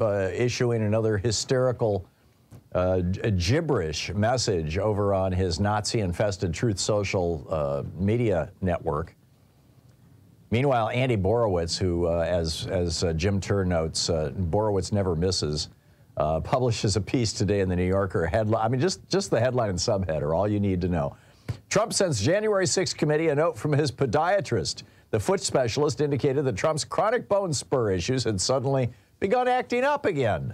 issuing another hysterical gibberish message over on his Nazi-infested Truth Social media network. Meanwhile, Andy Borowitz, who, as Jim Turr notes, Borowitz never misses, publishes a piece today in the New Yorker headline. I mean, just the headline and subhead are all you need to know. Trump sends January 6th committee a note from his podiatrist. The foot specialist indicated that Trump's chronic bone spur issues had suddenly begun acting up again.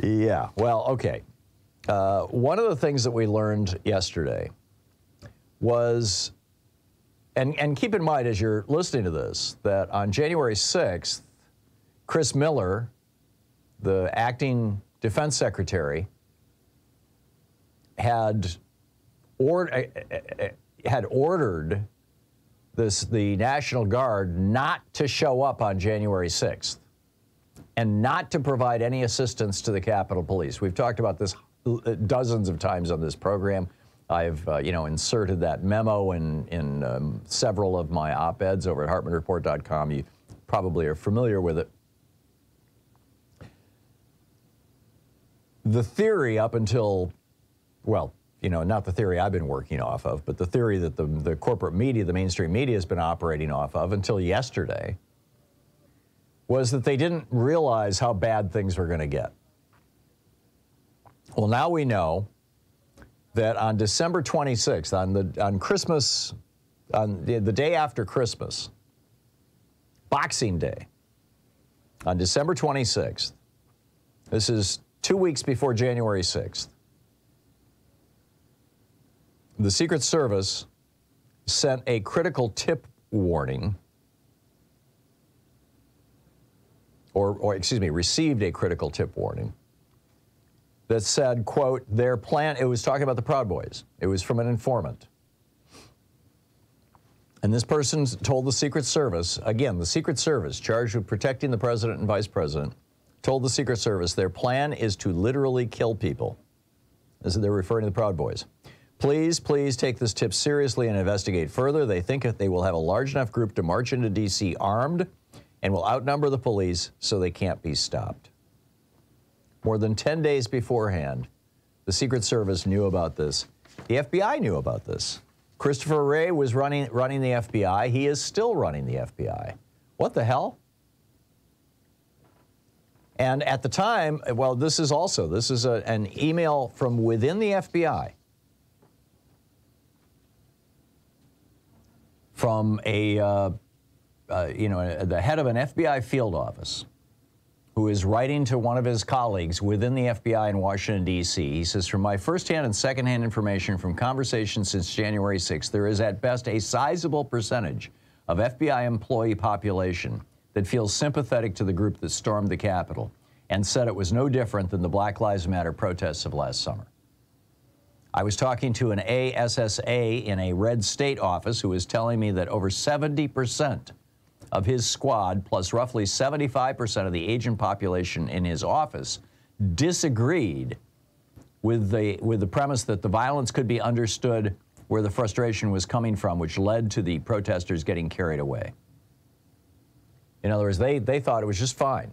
Yeah, well, okay. One of the things that we learned yesterday was, and keep in mind as you're listening to this, that on January 6th, Chris Miller, the acting defense secretary, had ordered the National Guard not to show up on January 6th and not to provide any assistance to the Capitol Police. We've talked about this dozens of times on this program. I've inserted that memo in several of my op-eds over at HartmannReport.com. You probably are familiar with it. The theory up until, well, not the theory I've been working off of, but the theory that the corporate media, the mainstream media has been operating off of until yesterday, was that they didn't realize how bad things were going to get. Well, now we know that on December 26th, on Christmas, on the day after Christmas, Boxing Day, on December 26th, this is 2 weeks before January 6th, the Secret Service sent a critical tip warning, received a critical tip warning that said, quote, their plan, it was talking about the Proud Boys. It was from an informant. And this person told the Secret Service, again, the Secret Service charged with protecting the president and vice president, told the Secret Service their plan is to literally kill people. They're referring to the Proud Boys. Please take this tip seriously and investigate further. They think that they will have a large enough group to march into D.C. armed and will outnumber the police so they can't be stopped. More than 10 days beforehand, the Secret Service knew about this. The FBI knew about this. Christopher Wray was running the FBI. He is still running the FBI. What the hell? And at the time, well, this is an email from within the FBI, from the head of an FBI field office, who is writing to one of his colleagues within the FBI in Washington, D.C. He says, from my firsthand and secondhand information from conversations since January 6th, there is at best a sizable percentage of FBI employee population that feels sympathetic to the group that stormed the Capitol and said it was no different than the Black Lives Matter protests of last summer. I was talking to an ASSA in a red state office who was telling me that over 70% of his squad, plus roughly 75% of the agent population in his office, disagreed with the premise that the violence could be understood where the frustration was coming from, which led to the protesters getting carried away. In other words, they thought it was just fine.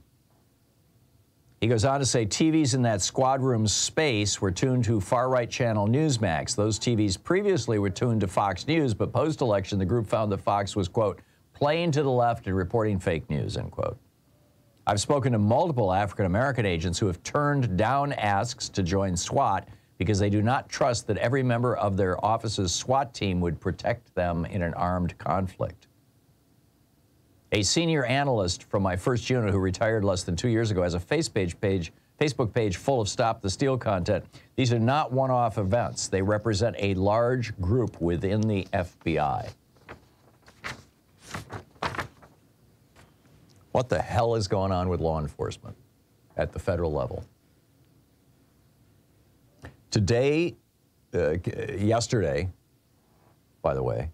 He goes on to say TVs in that squad room space were tuned to far-right channel Newsmax. Those TVs previously were tuned to Fox News, but post-election the group found that Fox was, quote, playing to the left and reporting fake news, end quote. I've spoken to multiple African-American agents who have turned down asks to join SWAT because they do not trust that every member of their office's SWAT team would protect them in an armed conflict. A senior analyst from my first unit who retired less than 2 years ago has a Facebook page full of Stop the Steal content. These are not one-off events. They represent a large group within the FBI. What the hell is going on with law enforcement at the federal level? Today, yesterday, by the way,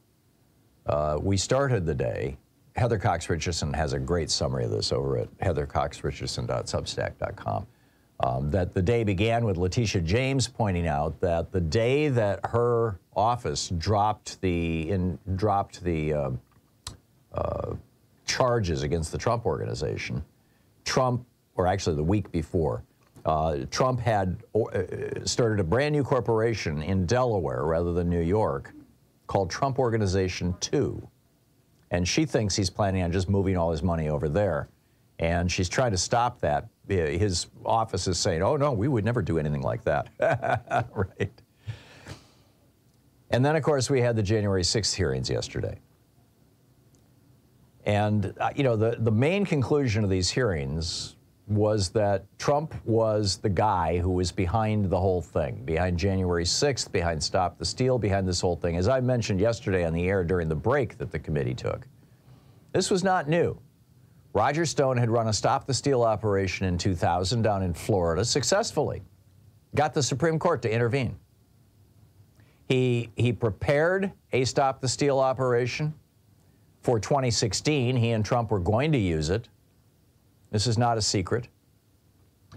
we started the day. Heather Cox Richardson has a great summary of this over at heathercoxrichardson.substack.com. That the day began with Letitia James pointing out that the day that her office dropped the charges against the Trump organization, Trump, or actually the week before, Trump had started a brand new corporation in Delaware rather than New York called Trump Organization 2. And she thinks he's planning on just moving all his money over there. And she's trying to stop that. His office is saying, oh, no, we would never do anything like that. Right. And then, of course, we had the January 6th hearings yesterday. And, you know, the main conclusion of these hearings was that Trump was the guy who was behind the whole thing, behind January 6th, behind Stop the Steal, behind this whole thing. As I mentioned yesterday on the air during the break that the committee took, this was not new. Roger Stone had run a Stop the Steal operation in 2000 down in Florida successfully, got the Supreme Court to intervene. He prepared a Stop the Steal operation for 2016. He and Trump were going to use it. This is not a secret.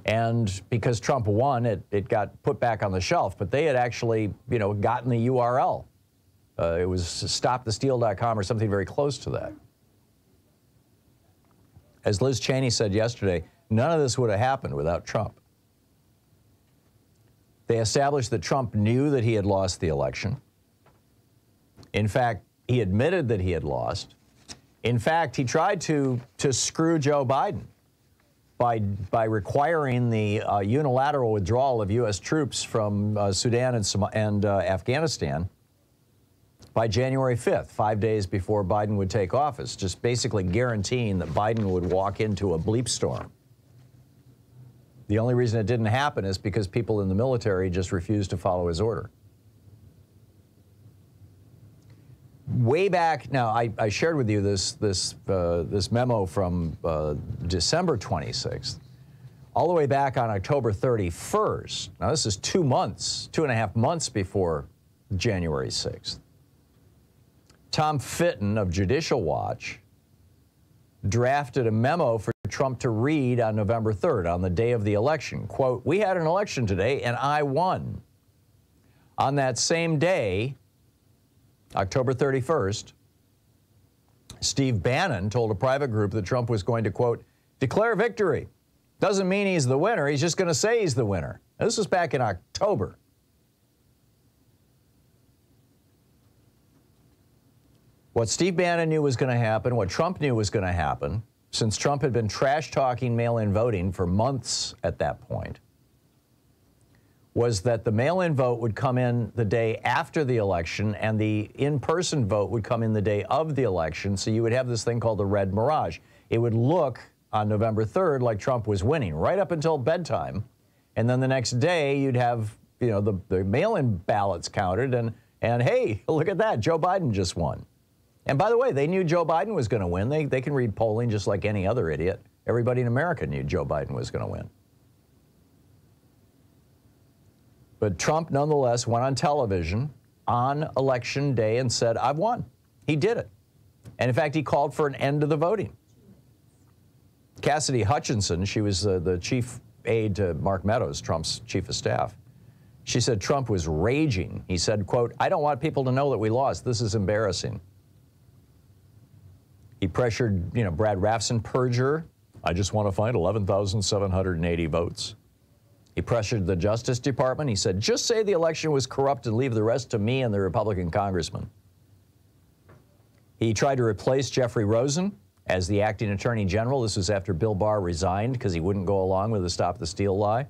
And because Trump won, it got put back on the shelf. But they had actually, you know, gotten the URL. It was stopthesteal.com or something very close to that. As Liz Cheney said yesterday, none of this would have happened without Trump. They established that Trump knew that he had lost the election. In fact, he admitted that he had lost. In fact, he tried to screw Joe Biden by requiring the unilateral withdrawal of U.S. troops from Sudan and Afghanistan by January 5th, 5 days before Biden would take office, just basically guaranteeing that Biden would walk into a bleep storm. The only reason it didn't happen is because people in the military just refused to follow his order. Way back, now I shared with you this memo from December 26th, all the way back on October 31st. Now this is 2 months, 2.5 months before January 6th. Tom Fitton of Judicial Watch drafted a memo for Trump to read on November 3rd, on the day of the election. Quote, "We had an election today and I won." On that same day, October 31st, Steve Bannon told a private group that Trump was going to, quote, "declare victory. Doesn't mean he's the winner. He's just going to say he's the winner." Now, this was back in October. What Steve Bannon knew was going to happen, what Trump knew was going to happen, since Trump had been trash-talking mail-in voting for months at that point, was that the mail-in vote would come in the day after the election and the in-person vote would come in the day of the election, so you would have this thing called the red mirage. It would look on November 3rd like Trump was winning right up until bedtime, and then the next day you'd have, you know, the mail-in ballots counted and hey, look at that, Joe Biden just won. And by the way, they knew Joe Biden was going to win. They can read polling just like any other idiot. Everybody in America knew Joe Biden was going to win. But Trump, nonetheless, went on television on Election Day and said, "I've won." He did it. And in fact, he called for an end to the voting. Cassidy Hutchinson, she was the chief aide to Mark Meadows, Trump's chief of staff. She said Trump was raging. He said, quote, "I don't want people to know that we lost. This is embarrassing." He pressured, you know, Brad Raffson, perjurer. "I just want to find 11,780 votes." He pressured the Justice Department. He said, "Just say the election was corrupt and leave the rest to me and the Republican congressman." He tried to replace Jeffrey Rosen as the acting attorney general. This was after Bill Barr resigned because he wouldn't go along with the Stop the Steal lie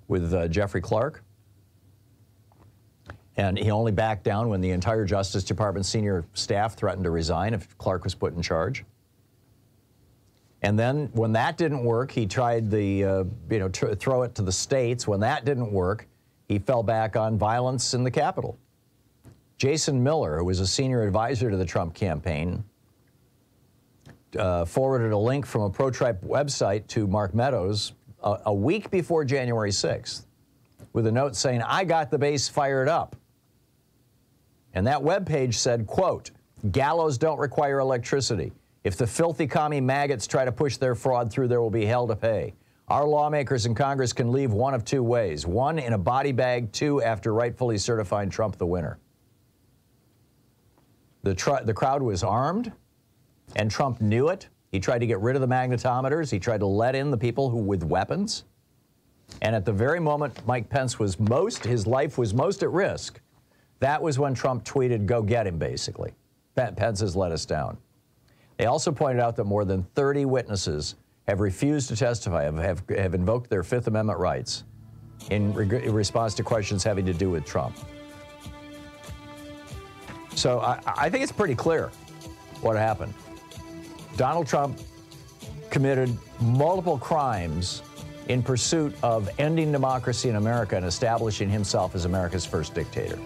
with Jeffrey Clark. And he only backed down when the entire Justice Department senior staff threatened to resign if Clark was put in charge. And then when that didn't work, he tried throw it to the states. When that didn't work, he fell back on violence in the Capitol. Jason Miller, who was a senior advisor to the Trump campaign, forwarded a link from a pro-Trump website to Mark Meadows a week before January 6th with a note saying, "I got the base fired up." And that webpage said, quote, "Gallows don't require electricity. If the filthy commie maggots try to push their fraud through, there will be hell to pay. Our lawmakers in Congress can leave one of two ways. One, in a body bag. Two, after rightfully certifying Trump the winner." The crowd was armed, and Trump knew it. He tried to get rid of the magnetometers. He tried to let in the people with weapons. And at the very moment Mike Pence was his life was most at risk, that was when Trump tweeted, "Go get him," basically. Pence has let us down. They also pointed out that more than 30 witnesses have refused to testify, have invoked their Fifth Amendment rights in response to questions having to do with Trump. So I think it's pretty clear what happened. Donald Trump committed multiple crimes in pursuit of ending democracy in America and establishing himself as America's first dictator.